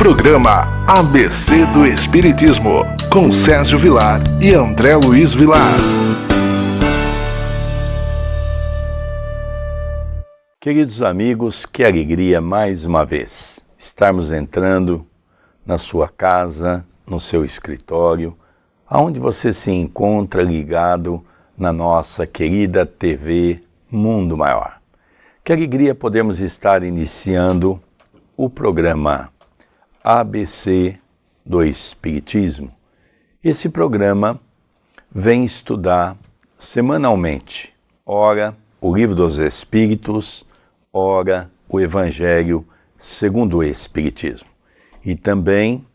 Programa ABC do Espiritismo, com Sérgio Vilar e André Luiz Vilar. Queridos amigos, que alegria mais uma vez estarmos entrando na sua casa, no seu escritório, aonde você se encontra ligado na nossa querida TV Mundo Maior. Que alegria podermos estar iniciando o programa ABC do Espiritismo. Esse programa vem estudar semanalmente, ora o Livro dos Espíritos, ora o Evangelho segundo o Espiritismo. E também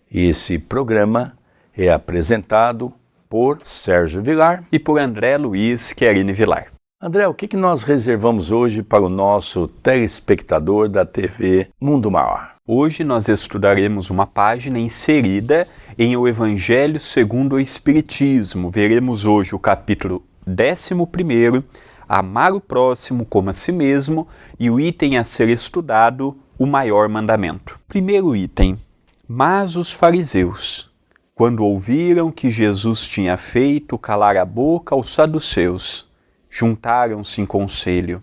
esse programa é apresentado por Sérgio Vilar e por André Luiz Querini Vilar. André, o que nós reservamos hoje para o nosso telespectador da TV Mundo Maior? Hoje nós estudaremos uma página inserida em O Evangelho segundo o Espiritismo. Veremos hoje o capítulo 11, Amar o próximo como a si mesmo, e o item a ser estudado, o maior mandamento. Primeiro item. Mas os fariseus, quando ouviram que Jesus tinha feito calar a boca aos saduceus, juntaram-se em conselho.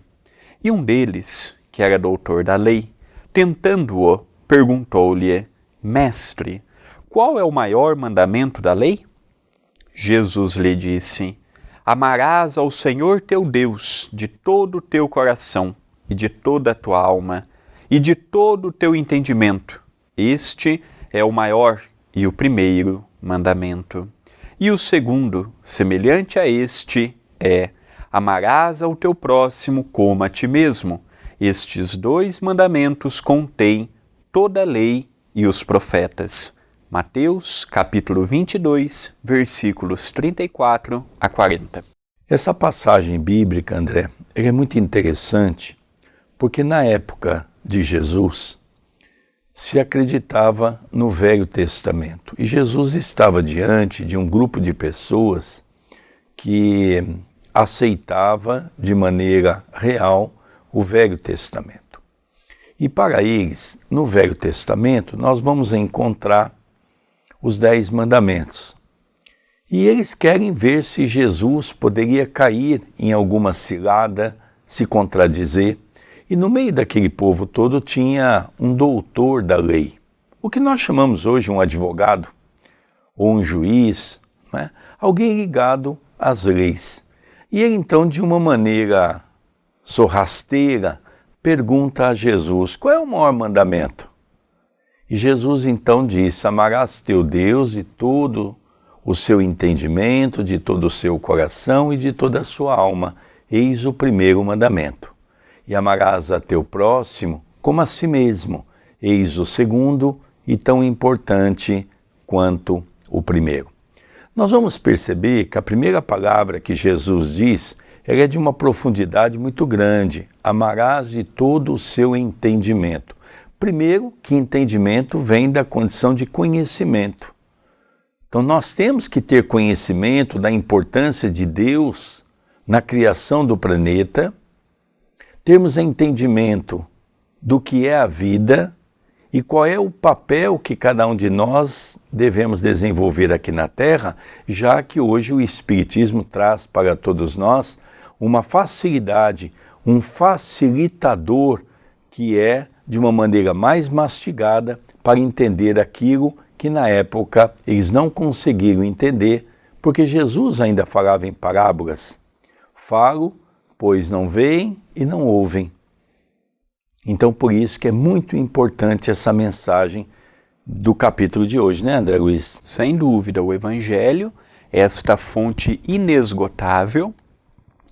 E um deles, que era doutor da lei, tentando-o, perguntou-lhe: Mestre, qual é o maior mandamento da lei? Jesus lhe disse: Amarás ao Senhor teu Deus de todo o teu coração, e de toda a tua alma, e de todo o teu entendimento. Este é o maior e o primeiro mandamento. E o segundo, semelhante a este, é: amarás ao teu próximo como a ti mesmo. Estes dois mandamentos contêm toda a lei e os profetas. Mateus, capítulo 22, versículos 34 a 40. Essa passagem bíblica, André, é muito interessante, porque na época de Jesus se acreditava no Velho Testamento. E Jesus estava diante de um grupo de pessoas que aceitava de maneira real o Velho Testamento. E para eles, no Velho Testamento, nós vamos encontrar os 10 mandamentos. E eles querem ver se Jesus poderia cair em alguma cilada, se contradizer. E no meio daquele povo todo tinha um doutor da lei, o que nós chamamos hoje um advogado, ou um juiz, né? Alguém ligado às leis. E ele então, de uma maneira sorrasteira, pergunta a Jesus: qual é o maior mandamento? E Jesus então disse: amarás teu Deus de todo o seu entendimento, de todo o seu coração e de toda a sua alma. Eis o primeiro mandamento. E amarás a teu próximo como a si mesmo. Eis o segundo, e tão importante quanto o primeiro. Nós vamos perceber que a primeira palavra que Jesus diz, ela é de uma profundidade muito grande. Amarás de todo o seu entendimento. Primeiro, que entendimento vem da condição de conhecimento. Então nós temos que ter conhecimento da importância de Deus na criação do planeta, termos entendimento do que é a vida e qual é o papel que cada um de nós devemos desenvolver aqui na Terra, já que hoje o Espiritismo traz para todos nós uma facilidade, um facilitador que é de uma maneira mais mastigada para entender aquilo que na época eles não conseguiram entender, porque Jesus ainda falava em parábolas. Falo, pois não veem e não ouvem. Então por isso que é muito importante essa mensagem do capítulo de hoje, né, André Luiz? Sem dúvida, o Evangelho é esta fonte inesgotável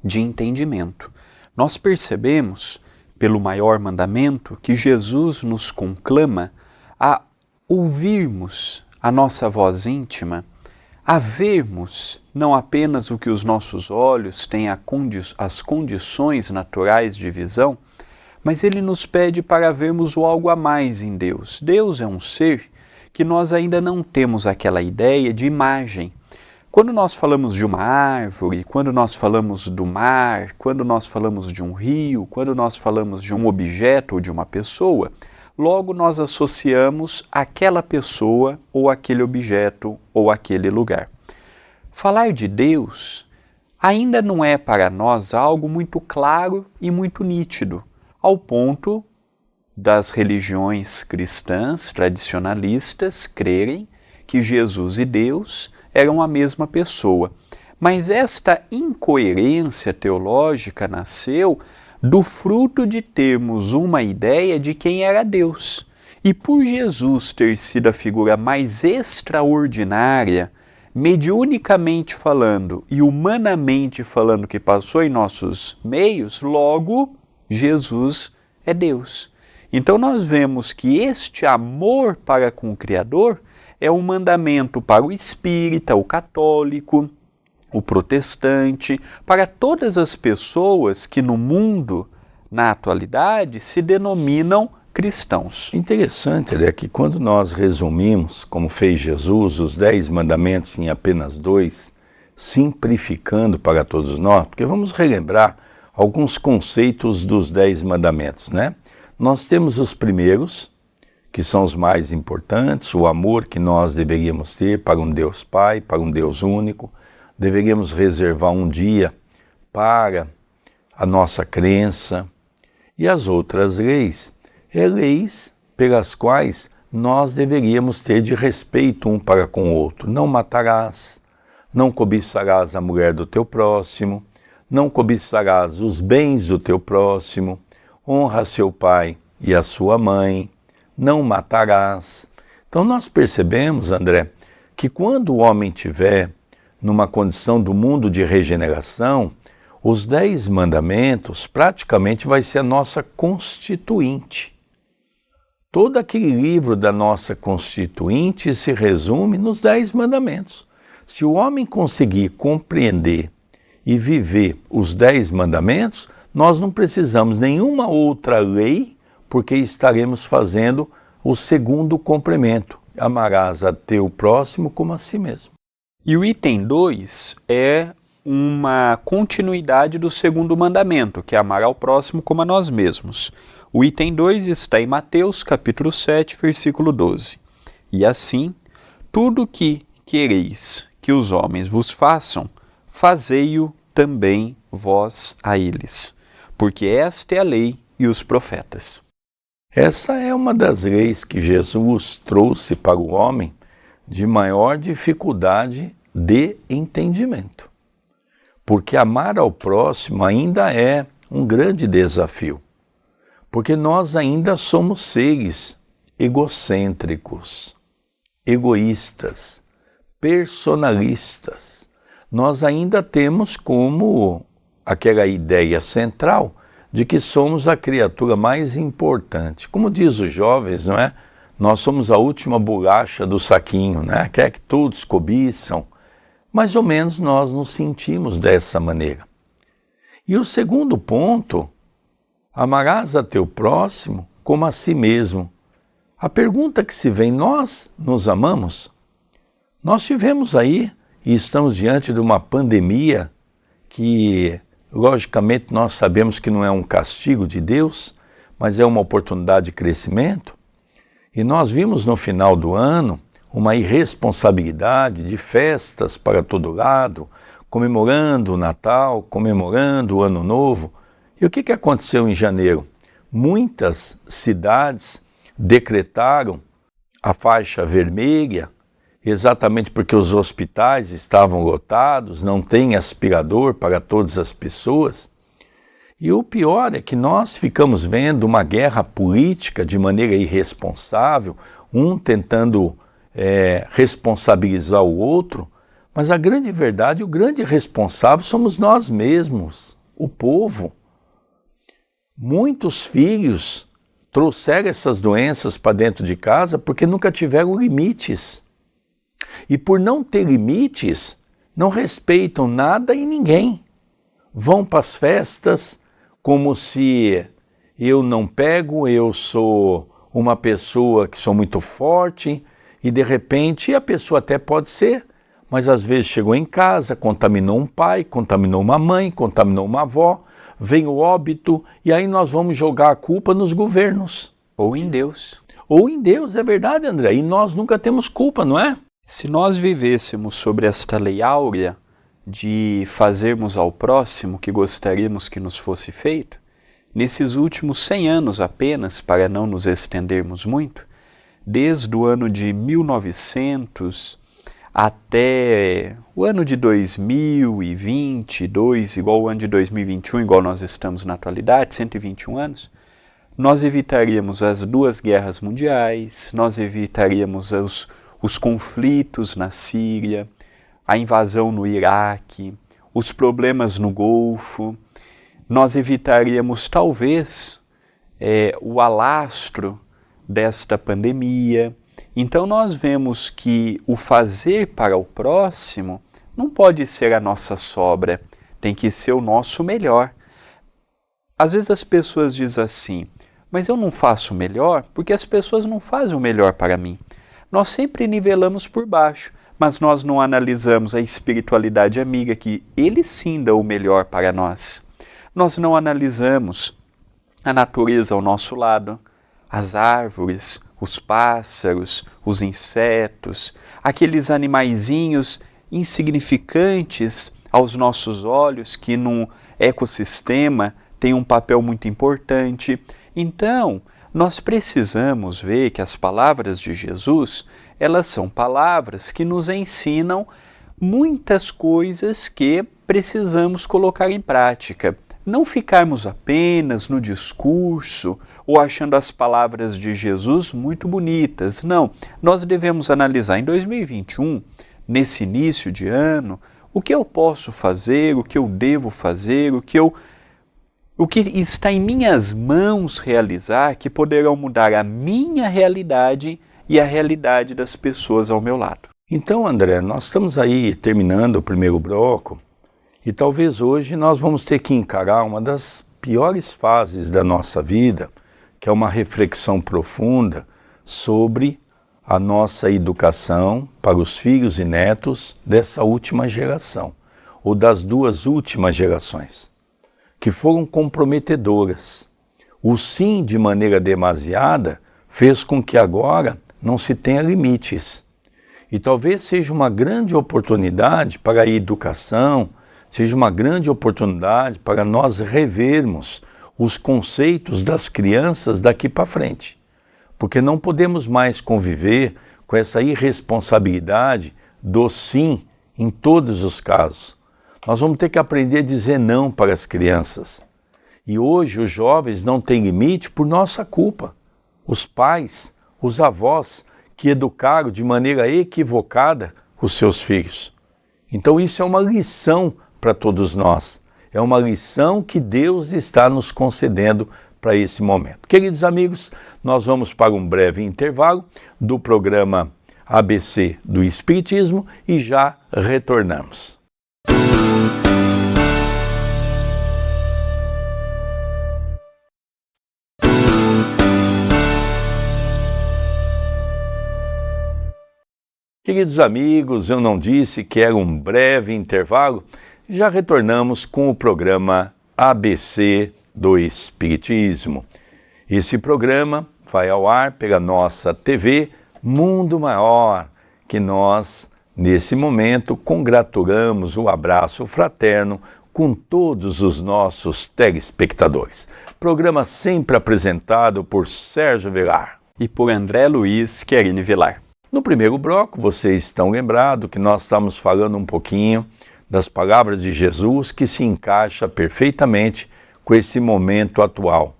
de entendimento. Nós percebemos, pelo maior mandamento, que Jesus nos conclama a ouvirmos a nossa voz íntima, a vermos não apenas o que os nossos olhos têm as condições naturais de visão, mas ele nos pede para vermos o algo a mais em Deus. Deus é um ser que nós ainda não temos aquela ideia de imagem. Quando nós falamos de uma árvore, quando nós falamos do mar, quando nós falamos de um rio, quando nós falamos de um objeto ou de uma pessoa, logo nós associamos aquela pessoa ou aquele objeto ou aquele lugar. Falar de Deus ainda não é para nós algo muito claro e muito nítido, ao ponto das religiões cristãs tradicionalistas crerem que Jesus e Deus eram a mesma pessoa. Mas esta incoerência teológica nasceu do fruto de termos uma ideia de quem era Deus. E por Jesus ter sido a figura mais extraordinária, mediunicamente falando e humanamente falando que passou em nossos meios, logo Jesus é Deus. Então nós vemos que este amor para com o Criador é um mandamento para o espírita, o católico, o protestante, para todas as pessoas que no mundo, na atualidade, se denominam cristãos. Interessante é que quando nós resumimos, como fez Jesus, os 10 mandamentos em apenas 2, simplificando para todos nós, porque vamos relembrar alguns conceitos dos 10 mandamentos, né? Nós temos os primeiros, que são os mais importantes, o amor que nós deveríamos ter para um Deus Pai, para um Deus único. Deveríamos reservar um dia para a nossa crença. E as outras leis, leis pelas quais nós deveríamos ter de respeito um para com o outro. Não matarás, não cobiçarás a mulher do teu próximo, não cobiçarás os bens do teu próximo, honra seu pai e a sua mãe, não matarás. Então nós percebemos, André, que quando o homem tiver numa condição do mundo de regeneração, os 10 mandamentos praticamente vai ser a nossa constituinte. Todo aquele livro da nossa constituinte se resume nos 10 mandamentos. Se o homem conseguir compreender e viver os 10 mandamentos, nós não precisamos nenhuma outra lei, porque estaremos fazendo o segundo complemento. Amarás a teu próximo como a si mesmo. E o item 2 é uma continuidade do segundo mandamento, que é amar ao próximo como a nós mesmos. O item 2 está em Mateus, capítulo 7, versículo 12. E assim, tudo que quereis que os homens vos façam, fazei-o também vós a eles, porque esta é a lei e os profetas. Essa é uma das leis que Jesus trouxe para o homem de maior dificuldade de entendimento. Porque amar ao próximo ainda é um grande desafio. Porque nós ainda somos seres egocêntricos, egoístas, personalistas. Nós ainda temos como aquela ideia central de que somos a criatura mais importante. Como diz os jovens, não é? Nós somos a última bolacha do saquinho, né? Quer que todos cobiçam. Mais ou menos nós nos sentimos dessa maneira. E o segundo ponto, amarás a teu próximo como a si mesmo. A pergunta que se vem, nós nos amamos? Nós tivemos aí e estamos diante de uma pandemia que, logicamente, nós sabemos que não é um castigo de Deus, mas é uma oportunidade de crescimento. E nós vimos no final do ano uma irresponsabilidade de festas para todo lado, comemorando o Natal, comemorando o Ano Novo. E o que aconteceu em janeiro? Muitas cidades decretaram a faixa vermelha, exatamente porque os hospitais estavam lotados, não tem aspirador para todas as pessoas. E o pior é que nós ficamos vendo uma guerra política de maneira irresponsável, um tentando responsabilizar o outro, mas a grande verdade, o grande responsável somos nós mesmos, o povo. Muitos filhos trouxeram essas doenças para dentro de casa porque nunca tiveram limites. E por não ter limites, não respeitam nada e ninguém. Vão para as festas como se eu não pego, eu sou uma pessoa que sou muito forte, e de repente a pessoa até pode ser, mas às vezes chegou em casa, contaminou um pai, contaminou uma mãe, contaminou uma avó, vem o óbito, e aí nós vamos jogar a culpa nos governos. Ou em Deus. Ou em Deus, é verdade, André, e nós nunca temos culpa, não é? Se nós vivêssemos sobre esta lei áurea de fazermos ao próximo o que gostaríamos que nos fosse feito, nesses últimos 100 anos apenas, para não nos estendermos muito, desde o ano de 1900 até o ano de 2022, igual o ano de 2021, igual nós estamos na atualidade, 121 anos, nós evitaríamos as 2 guerras mundiais, nós evitaríamos os conflitos na Síria, a invasão no Iraque, os problemas no Golfo, nós evitaríamos talvez o alastro desta pandemia. Então nós vemos que o fazer para o próximo não pode ser a nossa sobra, tem que ser o nosso melhor. Às vezes as pessoas dizem assim, mas eu não faço o melhor porque as pessoas não fazem o melhor para mim. Nós sempre nivelamos por baixo, mas nós não analisamos a espiritualidade amiga, que ele sim dá o melhor para nós. Nós não analisamos a natureza ao nosso lado, as árvores, os pássaros, os insetos, aqueles animaizinhos insignificantes aos nossos olhos que num ecossistema têm um papel muito importante. Então, nós precisamos ver que as palavras de Jesus, elas são palavras que nos ensinam muitas coisas que precisamos colocar em prática. Não ficarmos apenas no discurso ou achando as palavras de Jesus muito bonitas. Não, nós devemos analisar em 2021, nesse início de ano, o que eu posso fazer, o que eu devo fazer, o que está em minhas mãos realizar que poderão mudar a minha realidade e a realidade das pessoas ao meu lado. Então, André, nós estamos aí terminando o primeiro bloco e talvez hoje nós vamos ter que encarar uma das piores fases da nossa vida, que é uma reflexão profunda sobre a nossa educação para os filhos e netos dessa última geração, ou das 2 últimas gerações, que foram comprometedoras. O sim, de maneira demasiada, fez com que agora não se tenha limites. E talvez seja uma grande oportunidade para a educação, seja uma grande oportunidade para nós revermos os conceitos das crianças daqui para frente. Porque não podemos mais conviver com essa irresponsabilidade do sim em todos os casos. Nós vamos ter que aprender a dizer não para as crianças. E hoje os jovens não têm limite por nossa culpa. Os pais, os avós que educaram de maneira equivocada os seus filhos. Então isso é uma lição para todos nós. É uma lição que Deus está nos concedendo para esse momento. Queridos amigos, nós vamos para um breve intervalo do programa ABC do Espiritismo e já retornamos. Queridos amigos, eu não disse que era um breve intervalo? Já retornamos com o programa ABC do Espiritismo. Esse programa vai ao ar pela nossa TV Mundo Maior, que nós, nesse momento, congratulamos o abraço fraterno com todos os nossos telespectadores. Programa sempre apresentado por Sérgio Vilar e por André Luiz Querini Vilar. No primeiro bloco, vocês estão lembrados que nós estamos falando um pouquinho das palavras de Jesus que se encaixa perfeitamente com esse momento atual.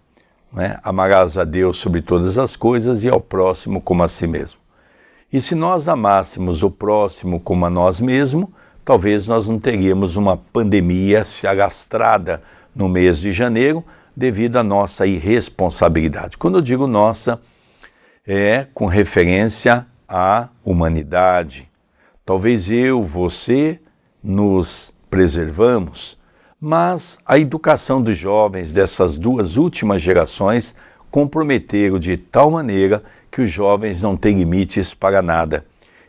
Né? Amarás a Deus sobre todas as coisas e ao próximo como a si mesmo. E se nós amássemos o próximo como a nós mesmos, talvez nós não teríamos uma pandemia se alastrada no mês de janeiro devido à nossa irresponsabilidade. Quando eu digo nossa, é com referência à humanidade. Talvez eu, você, nos preservamos, mas a educação dos jovens dessas 2 últimas gerações comprometeram de tal maneira que os jovens não têm limites para nada.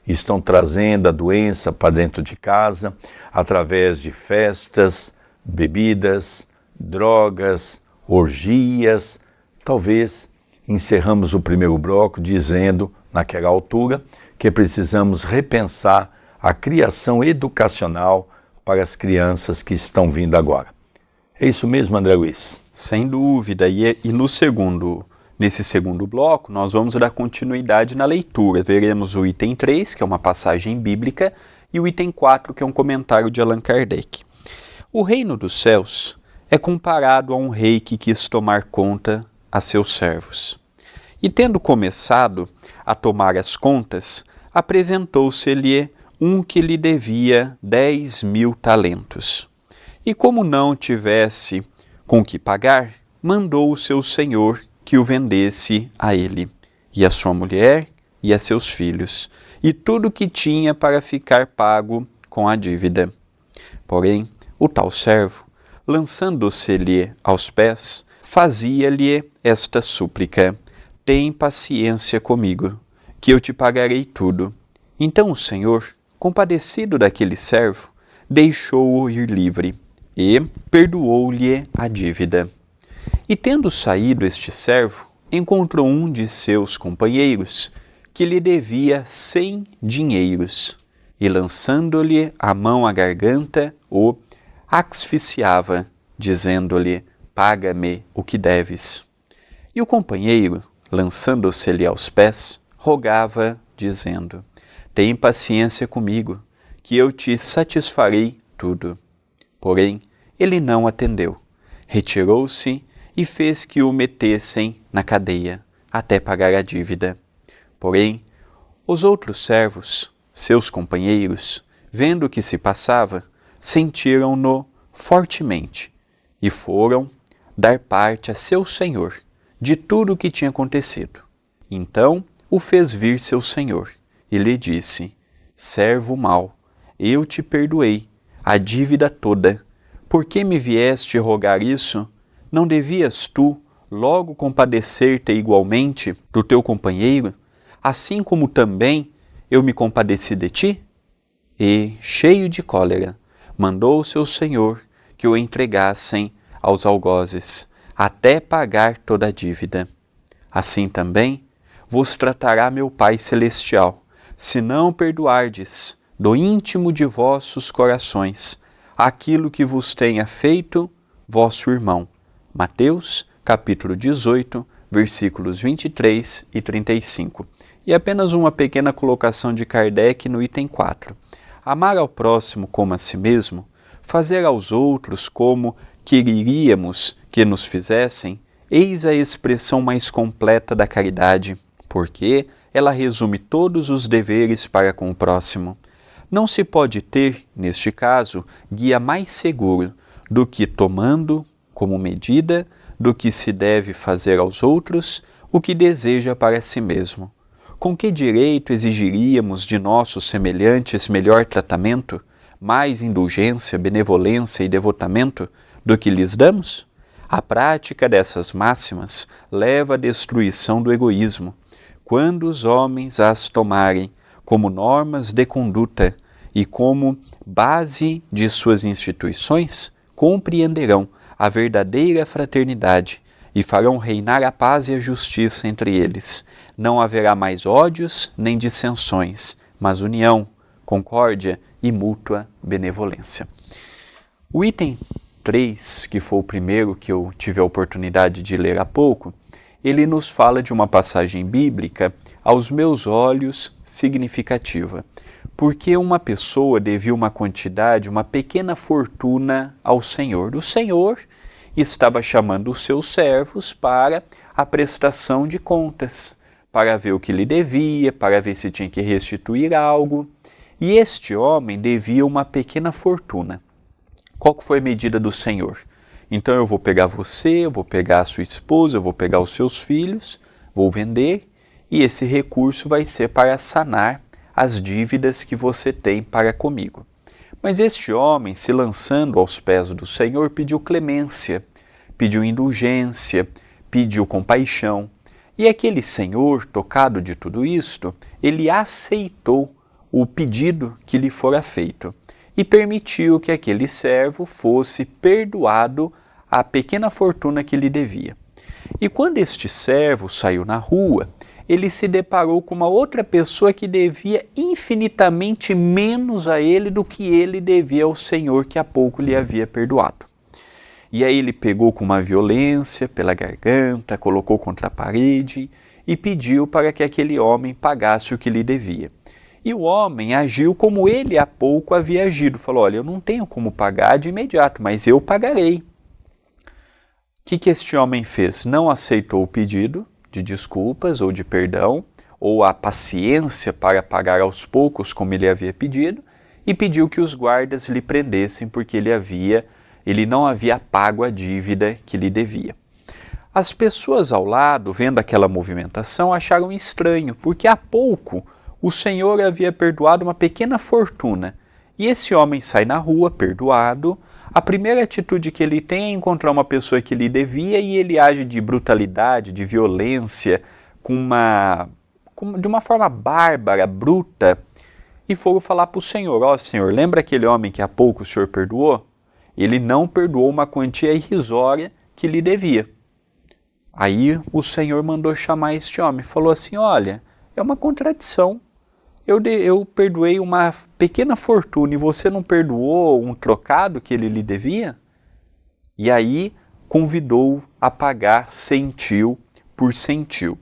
estão trazendo a doença para dentro de casa através de festas, bebidas, drogas, orgias. Talvez encerramos o primeiro bloco dizendo, naquela altura, que precisamos repensar a criação educacional para as crianças que estão vindo agora. É isso mesmo, André Luiz? Sem dúvida. E nesse segundo bloco, nós vamos dar continuidade na leitura. Veremos o item 3, que é uma passagem bíblica, e o item 4, que é um comentário de Allan Kardec. O reino dos céus é comparado a um rei que quis tomar conta a seus servos. E tendo começado a tomar as contas, apresentou-se-lhe um que lhe devia 10.000 talentos. E como não tivesse com que pagar, mandou o seu senhor que o vendesse a ele, e a sua mulher, e a seus filhos, e tudo que tinha para ficar pago com a dívida. Porém, o tal servo, lançando-se-lhe aos pés, fazia-lhe esta súplica: tem paciência comigo, que eu te pagarei tudo. Então o senhor, compadecido daquele servo, deixou-o ir livre, e perdoou-lhe a dívida. E tendo saído este servo, encontrou um de seus companheiros, que lhe devia 100 dinheiros, e lançando-lhe a mão à garganta, o asfixiava, dizendo-lhe: paga-me o que deves. E o companheiro, lançando-se-lhe aos pés, rogava, dizendo: tem paciência comigo, que eu te satisfarei tudo. Porém, ele não atendeu. Retirou-se e fez que o metessem na cadeia, até pagar a dívida. Porém, os outros servos, seus companheiros, vendo o que se passava, sentiram-no fortemente e foram dar parte a seu senhor de tudo o que tinha acontecido. Então o fez vir seu senhor e lhe disse: servo mau, eu te perdoei a dívida toda. Por que me vieste rogar isso? Não devias tu logo compadecer-te igualmente do teu companheiro, assim como também eu me compadeci de ti? E, cheio de cólera, mandou seu senhor que o entregassem aos algozes, até pagar toda a dívida. Assim também vos tratará meu Pai Celestial, se não perdoardes do íntimo de vossos corações aquilo que vos tenha feito vosso irmão. Mateus, capítulo 18, versículos 23 e 35. E apenas uma pequena colocação de Kardec no item 4. Amar ao próximo como a si mesmo, fazer aos outros como quereríamos que nos fizessem, eis a expressão mais completa da caridade, porque ela resume todos os deveres para com o próximo. Não se pode ter, neste caso, guia mais seguro do que tomando como medida do que se deve fazer aos outros o que deseja para si mesmo. Com que direito exigiríamos de nossos semelhantes melhor tratamento, mais indulgência, benevolência e devotamento do que lhes damos? A prática dessas máximas leva à destruição do egoísmo. Quando os homens as tomarem como normas de conduta e como base de suas instituições, compreenderão a verdadeira fraternidade e farão reinar a paz e a justiça entre eles. Não haverá mais ódios nem dissensões, mas união, concórdia e mútua benevolência. O item 3, que foi o primeiro que eu tive a oportunidade de ler há pouco, ele nos fala de uma passagem bíblica, aos meus olhos, significativa. Porque uma pessoa devia uma quantidade, uma pequena fortuna ao Senhor. O Senhor estava chamando os seus servos para a prestação de contas, para ver o que lhe devia, para ver se tinha que restituir algo. E este homem devia uma pequena fortuna. Qual foi a medida do Senhor? Então eu vou pegar você, eu vou pegar a sua esposa, eu vou pegar os seus filhos, vou vender, e esse recurso vai ser para sanar as dívidas que você tem para comigo. Mas este homem, se lançando aos pés do Senhor, pediu clemência, pediu indulgência, pediu compaixão. E aquele Senhor, tocado de tudo isto, ele aceitou o pedido que lhe fora feito e permitiu que aquele servo fosse perdoado a pequena fortuna que lhe devia. E quando este servo saiu na rua, ele se deparou com uma outra pessoa que devia infinitamente menos a ele do que ele devia ao Senhor que há pouco lhe havia perdoado. E aí ele pegou com uma violência pela garganta, colocou contra a parede e pediu para que aquele homem pagasse o que lhe devia. E o homem agiu como ele há pouco havia agido. Falou, olha, eu não tenho como pagar de imediato, mas eu pagarei. O que este homem fez? Não aceitou o pedido de desculpas ou de perdão, ou a paciência para pagar aos poucos como ele havia pedido, e pediu que os guardas lhe prendessem porque ele não havia pago a dívida que lhe devia. As pessoas ao lado, vendo aquela movimentação, acharam estranho, porque há pouco o Senhor havia perdoado uma pequena fortuna, e esse homem sai na rua perdoado. A primeira atitude que ele tem é encontrar uma pessoa que lhe devia e ele age de brutalidade, de violência, de uma forma bárbara, bruta, e foram falar para o Senhor, ó Senhor, lembra aquele homem que há pouco o Senhor perdoou? Ele não perdoou uma quantia irrisória que lhe devia. Aí o Senhor mandou chamar este homem, falou assim, olha, é uma contradição. Eu perdoei uma pequena fortuna e você não perdoou um trocado que ele lhe devia? E aí convidou a pagar centil por centil.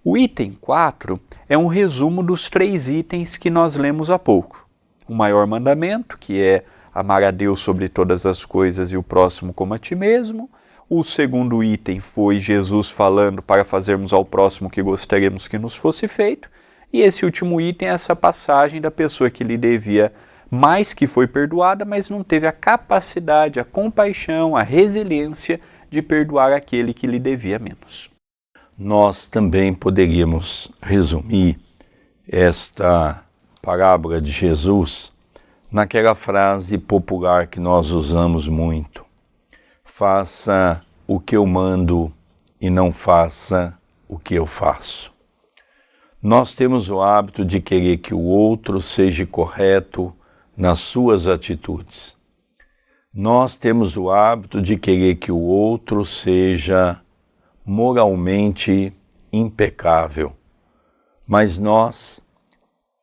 O item 4 é um resumo dos 3 itens que nós lemos há pouco. O maior mandamento, que é amar a Deus sobre todas as coisas e o próximo como a ti mesmo. O segundo item foi Jesus falando para fazermos ao próximo o que gostaríamos que nos fosse feito. E esse último item é essa passagem da pessoa que lhe devia mais, que foi perdoada, mas não teve a capacidade, a compaixão, a resiliência de perdoar aquele que lhe devia menos. Nós também poderíamos resumir esta parábola de Jesus naquela frase popular que nós usamos muito. Faça o que eu mando e não faça o que eu faço. Nós temos o hábito de querer que o outro seja correto nas suas atitudes. Nós temos o hábito de querer que o outro seja moralmente impecável. Mas nós,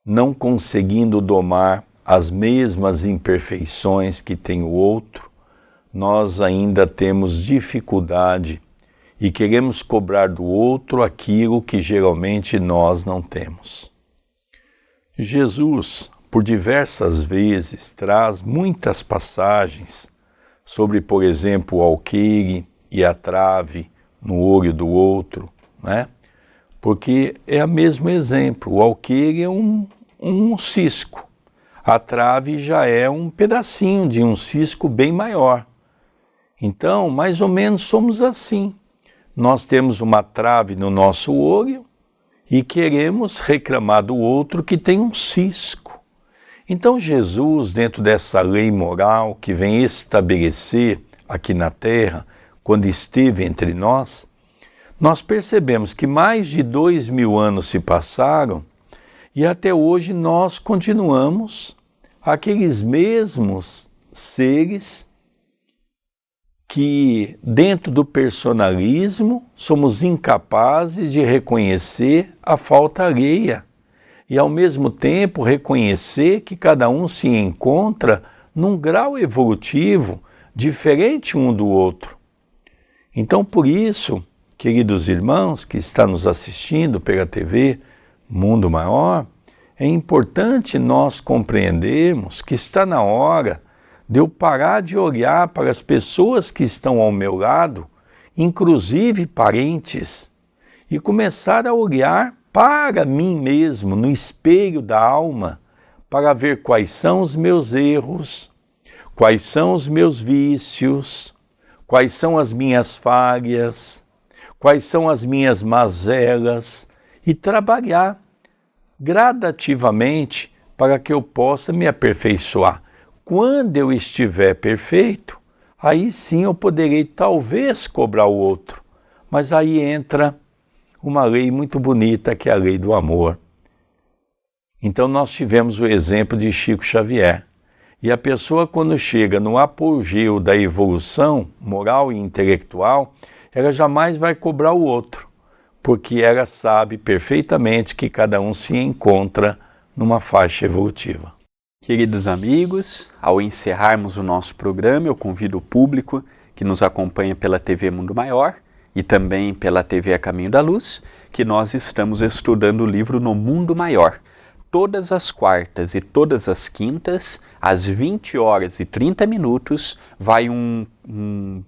não conseguindo domar as mesmas imperfeições que tem o outro, nós ainda temos dificuldade e queremos cobrar do outro aquilo que geralmente nós não temos. Jesus, por diversas vezes, traz muitas passagens sobre, por exemplo, o alqueire e a trave no olho do outro, né? Porque é o mesmo exemplo. O alqueire é um cisco. A trave já é um pedacinho de um cisco bem maior. Então, mais ou menos somos assim. Nós temos uma trave no nosso olho e queremos reclamar do outro que tem um cisco. Então Jesus, dentro dessa lei moral que vem estabelecer aqui na Terra, quando esteve entre nós, nós percebemos que mais de 2000 anos se passaram e até hoje nós continuamos aqueles mesmos seres que, dentro do personalismo, somos incapazes de reconhecer a falta alheia e, ao mesmo tempo, reconhecer que cada um se encontra num grau evolutivo diferente um do outro. Então, por isso, queridos irmãos que estão nos assistindo pela TV Mundo Maior, é importante nós compreendermos que está na hora de eu parar de olhar para as pessoas que estão ao meu lado, inclusive parentes, e começar a olhar para mim mesmo, no espelho da alma, para ver quais são os meus erros, quais são os meus vícios, quais são as minhas falhas, quais são as minhas mazelas, e trabalhar gradativamente para que eu possa me aperfeiçoar. Quando eu estiver perfeito, aí sim eu poderei talvez cobrar o outro. Mas aí entra uma lei muito bonita, que é a lei do amor. Então nós tivemos o exemplo de Chico Xavier. E a pessoa, quando chega no apogeu da evolução moral e intelectual, ela jamais vai cobrar o outro, porque ela sabe perfeitamente que cada um se encontra numa faixa evolutiva. Queridos amigos, ao encerrarmos o nosso programa, eu convido o público que nos acompanha pela TV Mundo Maior e também pela TV A Caminho da Luz, que nós estamos estudando o livro No Mundo Maior. Todas as quartas e todas as quintas, às 20h30, vai um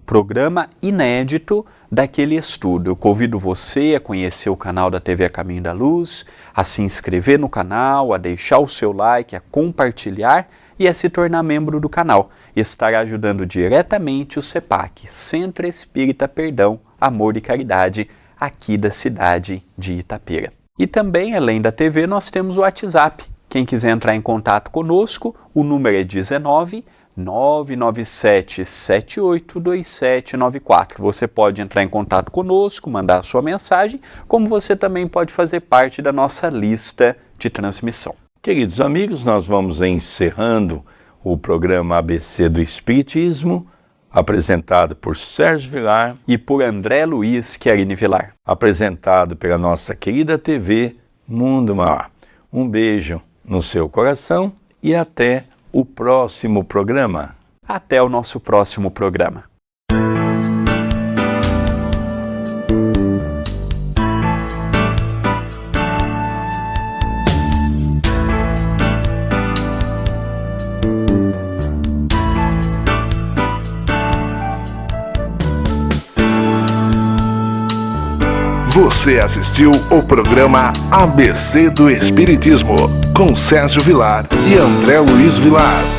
programa inédito daquele estudo. Eu convido você a conhecer o canal da TV A Caminho da Luz, a se inscrever no canal, a deixar o seu like, a compartilhar e a se tornar membro do canal. Estará ajudando diretamente o CEPAC, Centro Espírita Perdão, Amor e Caridade, aqui da cidade de Itapira. E também, além da TV, nós temos o WhatsApp. Quem quiser entrar em contato conosco, o número é 19 997 782794. Você pode entrar em contato conosco, mandar a sua mensagem, como você também pode fazer parte da nossa lista de transmissão. Queridos amigos, nós vamos encerrando o programa ABC do Espiritismo, apresentado por Sérgio Vilar e por André Luiz Chiarini Vilar. Apresentado pela nossa querida TV Mundo Maior. Um beijo no seu coração e até o próximo programa. Até o nosso próximo programa. Você assistiu o programa ABC do Espiritismo, com Sérgio Vilar e André Luiz Vilar.